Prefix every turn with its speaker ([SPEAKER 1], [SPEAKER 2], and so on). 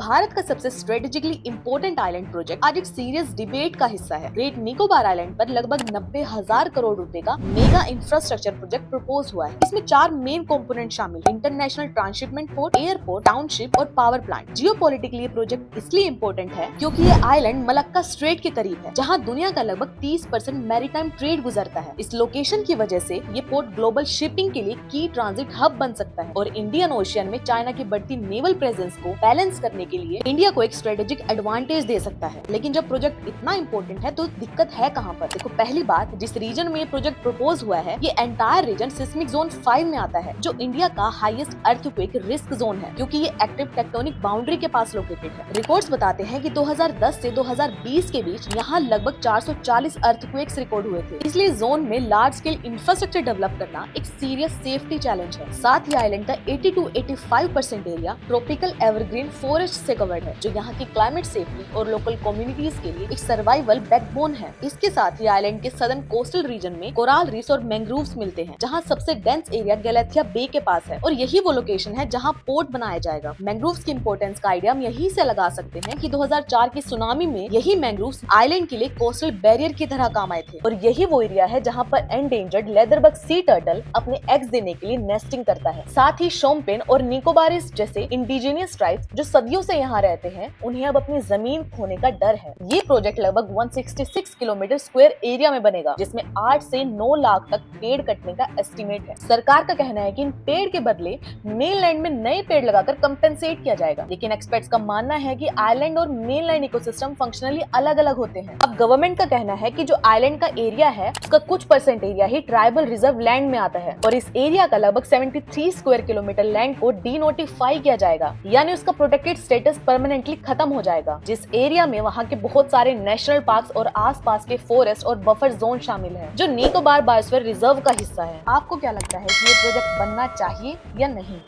[SPEAKER 1] भारत का सबसे strategically important island project आज एक सीरियस डिबेट का हिस्सा है। ग्रेट निकोबार आइलैंड पर लगभग 90,000 करोड़ रुपए का मेगा इंफ्रास्ट्रक्चर प्रोजेक्ट प्रपोज हुआ है। इसमें 4 मेन कंपोनेंट शामिल हैं: international transshipment port, airport, township और पावर प्लांट। जियोपॉलिटिकली ये प्रोजेक्ट इसलिए इम्पोर्टेंट है क्योंकि ये आइलैंड मलक्का स्ट्रेट के करीब है, जहाँ दुनिया का लगभग 30% मैरीटाइम ट्रेड गुजरता है। इस लोकेशन की वजह से ये पोर्ट ग्लोबल शिपिंग के लिए की ट्रांजिट हब बन सकता है और इंडियन ओशियन में चाइना की बढ़ती नेवल प्रेजेंस को बैलेंस करने के लिए इंडिया को एक स्ट्रेटेजिक एडवांटेज दे सकता है। लेकिन जब प्रोजेक्ट इतना इंपॉर्टेंट है तो दिक्कत है कहाँ पर? देखो, पहली बात, जिस रीजन में ये प्रोजेक्ट प्रपोज हुआ है ये एंटायर रीजन सिस्मिक जोन 5 में आता है, जो इंडिया का हाईएस्ट अर्थक्वेक रिस्क जोन है क्योंकि ये एक्टिव टेक्टोनिक बाउंड्री के पास लोकेटेड है। रिपोर्ट्स बताते हैं कि 2010 से 2020 के बीच यहाँ लगभग 440 अर्थक्वेक्स रिकॉर्ड हुए थे। इसलिए जोन में लार्ज स्केल इंफ्रास्ट्रक्चर डेवलप करना एक सीरियस सेफ्टी चैलेंज है। साथ ही आइलैंड का 80-85% एरिया ट्रॉपिकल एवरग्रीन फॉरेस्ट से कवर्ड है, जो यहाँ की क्लाइमेट सेफ्टी और लोकल कम्युनिटीज के लिए एक सर्वाइवल बैकबोन है। इसके साथ ही आइलैंड के सदर्न कोस्टल रीजन में कोरल रीफ्स और मैंग्रोव्स मिलते हैं, जहाँ सबसे डेंस एरिया गैलेथिया बे के पास है और यही वो लोकेशन है जहाँ पोर्ट बनाया जाएगा। मैंग्रोव्स की इंपॉर्टेंस का आइडिया हम यही से लगा सकते हैं कि 2004 की सुनामी में यही मैंग्रोव्स आइलैंड के लिए कोस्टल बैरियर की तरह काम आए थे और यही वो एरिया है जहाँ पर एंडेंजर्ड लेदरबग सी टर्टल अपने एग्स देने के लिए नेस्टिंग करता है। साथ ही शोम्पेन और निकोबारिस जैसे इंडिजिनियस ट्राइब्स जो सदियों से यहाँ रहते हैं, उन्हें अब अपनी जमीन खोने का डर है। ये प्रोजेक्ट लगभग 166 किलोमीटर स्क्वायर एरिया में बनेगा, जिसमें 8 से 9 लाख तक पेड़ कटने का एस्टिमेट है। सरकार का कहना है कि इन पेड़ के बदले मेनलैंड में नए पेड़ लगाकर कंपेंसेट किया जाएगा, लेकिन एक्सपर्ट्स का मानना है कि आइलैंड और मेनलैंड इकोसिस्टम फंक्शनली अलग अलग होते हैं। अब गवर्नमेंट का कहना है कि जो आइलैंड का एरिया है उसका कुछ परसेंट एरिया ही ट्राइबल रिजर्व लैंड में आता है और इस एरिया का लगभग 73 स्क्वायर किलोमीटर लैंड को डीनोटिफाई किया जाएगा, यानी उसका प्रोटेक्टेड स्टेटस परमानेंटली खत्म हो जाएगा। जिस एरिया में वहाँ के बहुत सारे नेशनल पार्क्स और आसपास के फॉरेस्ट और बफर जोन शामिल है, जो निकोबार बायोस्फीयर रिजर्व का हिस्सा है। आपको क्या लगता है कि ये प्रोजेक्ट बनना चाहिए या नहीं?